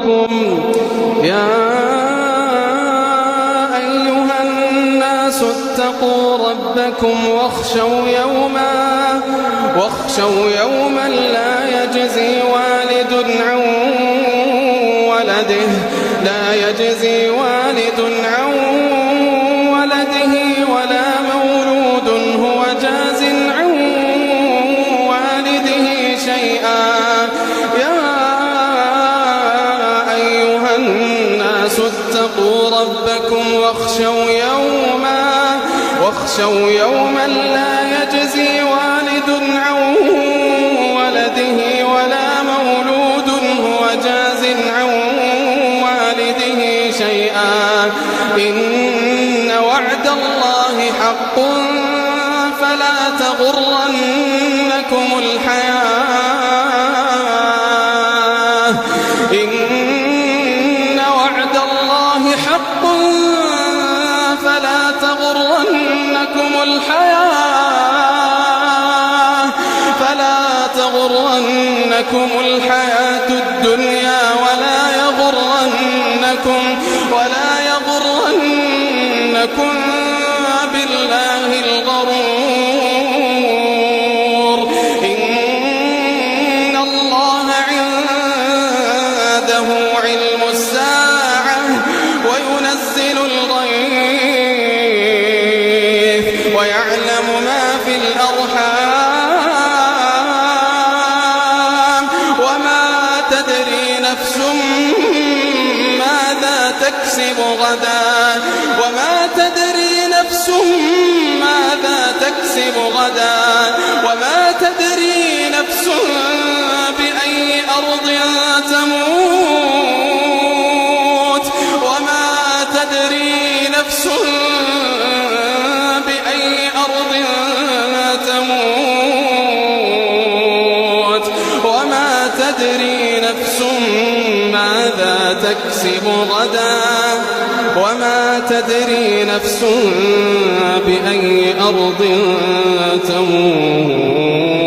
ربكم اتقوا ربكم واخشوا يوما لا يجزي والد عن ولده ولا مولود هو جاز عن والده شيئا. يا أيها الناس اتقوا ربكم واخشوا يوما لا يجزي والد عن ولده ولا مولود هو جاز عن والده شيئا. إن وعد الله حق فلا تغرنكم الحياة تغرنكم الحياة الدنيا ولا يغرنكم بالله الغرور. إن الله عنده علم الساعة وينزل الغيث ويعلم ما في الأرحام وما تدري نفس ماذا تكسب غدا وما تدري نفس بأي أرض تموت وما تدري نفس ماذا تكسب غدا وما تدري نفس بأي أرض تموت.